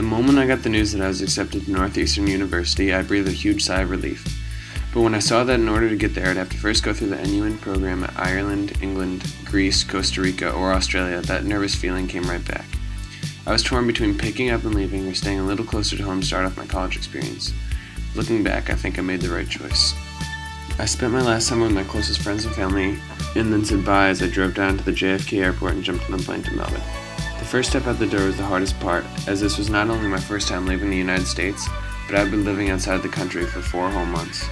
The moment I got the news that I was accepted to Northeastern University, I breathed a huge sigh of relief. But when I saw that in order to get there, I'd have to first go through the NUin program at Ireland, England, Greece, Costa Rica, or Australia, that nervous feeling came right back. I was torn between picking up and leaving or staying a little closer to home to start off my college experience. Looking back, I think I made the right choice. I spent my last summer with my closest friends and family, and then said bye as I drove down to the JFK airport and jumped on the plane to Melbourne. The first step out the door was the hardest part, as this was not only my first time leaving the United States, but I'd been living outside the country for 4 whole months.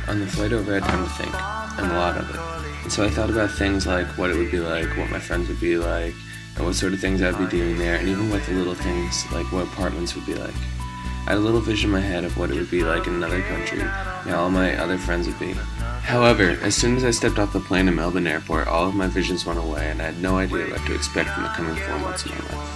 On the flight over, I had time to think, and a lot of it. And so I thought about things like what it would be like, what my friends would be like, and what sort of things I'd be doing there, and even what the little things, like what apartments would be like. I had a little vision in my head of what it would be like in another country, and how all my other friends would be. However, as soon as I stepped off the plane at Melbourne Airport, all of my visions went away, and I had no idea what to expect from the coming 4 months of my life.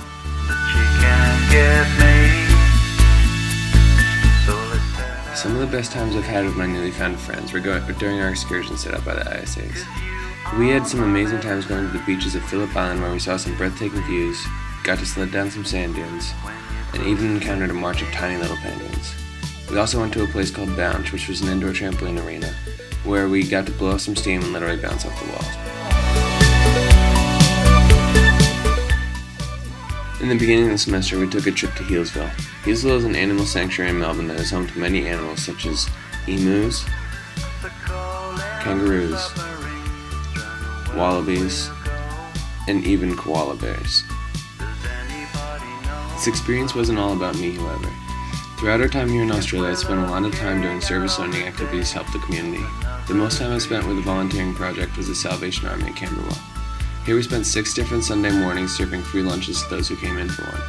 Some of the best times I've had with my newly found friends were during our excursions set up by the ISAs. We had some amazing times going to the beaches of Phillip Island, where we saw some breathtaking views, got to sled down some sand dunes, and even encountered a march of tiny little penguins. We also went to a place called Bounce, which was an indoor trampoline arena, where we got to blow off some steam and literally bounce off the walls. In the beginning of the semester, we took a trip to Healesville. Healesville is an animal sanctuary in Melbourne that is home to many animals such as emus, kangaroos, wallabies, and even koala bears. This experience wasn't all about me, however. Throughout our time here in Australia, I spent a lot of time doing service learning activities to help the community. The most time I spent with a volunteering project was the Salvation Army in Camberwell. Here we spent 6 different Sunday mornings serving free lunches to those who came in for one.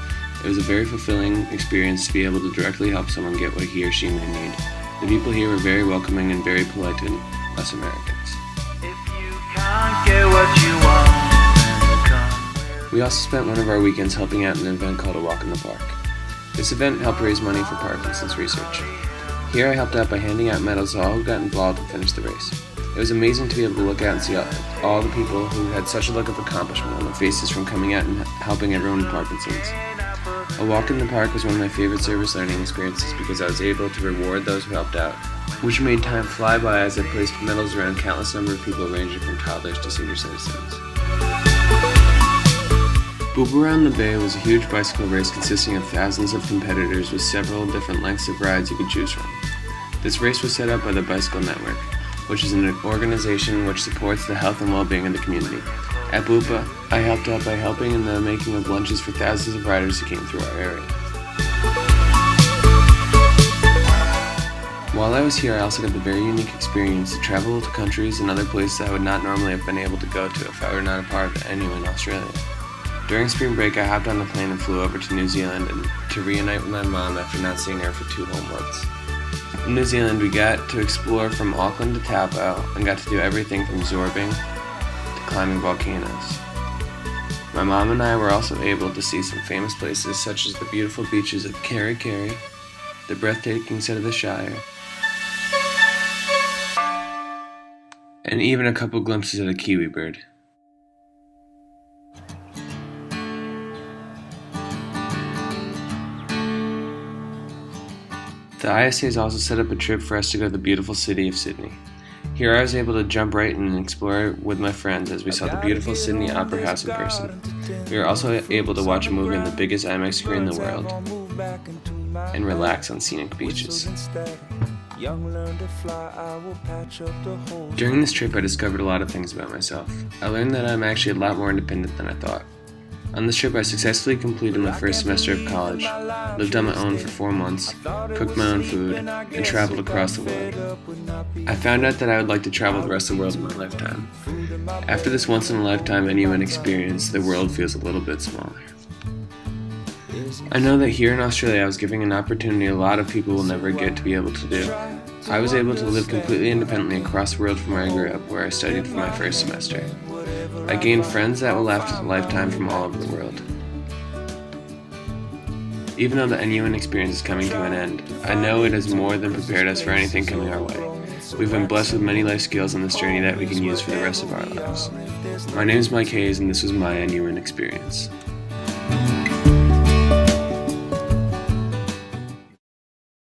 It was a very fulfilling experience to be able to directly help someone get what he or she may need. The people here were very welcoming and very polite to us Americans. We also spent one of our weekends helping out in an event called A Walk in the Park. This event helped raise money for Parkinson's research. Here I helped out by handing out medals to all who got involved and finished the race. It was amazing to be able to look out and see all the people who had such a look of accomplishment on their faces from coming out and helping everyone with Parkinson's. A walk in the park was one of my favorite service learning experiences because I was able to reward those who helped out, which made time fly by as I placed medals around a countless number of people ranging from toddlers to senior citizens. Boop Around the Bay was a huge bicycle race consisting of thousands of competitors with several different lengths of rides you could choose from. This race was set up by the Bicycle Network, which is an organization which supports the health and well-being of the community. At Boopa, I helped out by helping in the making of lunches for thousands of riders who came through our area. While I was here, I also got the very unique experience to travel to countries and other places I would not normally have been able to go to if I were not a part of the NUin Australia. During spring break, I hopped on a plane and flew over to New Zealand to reunite with my mom after not seeing her for 2 whole months. In New Zealand, we got to explore from Auckland to Taupo and got to do everything from zorbing to climbing volcanoes. My mom and I were also able to see some famous places such as the beautiful beaches of Keri Keri, the breathtaking set of the Shire, and even a couple glimpses of a kiwi bird. The ISAs also set up a trip for us to go to the beautiful city of Sydney. Here I was able to jump right in and explore with my friends as we saw the beautiful Sydney Opera House in person. We were also able to watch a movie on the biggest IMAX screen in the world and relax on scenic beaches. During this trip I discovered a lot of things about myself. I learned that I'm actually a lot more independent than I thought. On this trip I successfully completed my first semester of college, lived on my own for 4 months, cooked my own food, and traveled across the world. I found out that I would like to travel the rest of the world in my lifetime. After this once-in-a-lifetime NUin experience, the world feels a little bit smaller. I know that here in Australia I was giving an opportunity a lot of people will never get to be able to do. I was able to live completely independently across the world from where I grew up, where I studied for my first semester. I gained friends that will last a lifetime from all over the world. Even though the NUin experience is coming to an end, I know it has more than prepared us for anything coming our way. We've been blessed with many life skills on this journey that we can use for the rest of our lives. My name is Mike Hayes, and this was my NUin experience.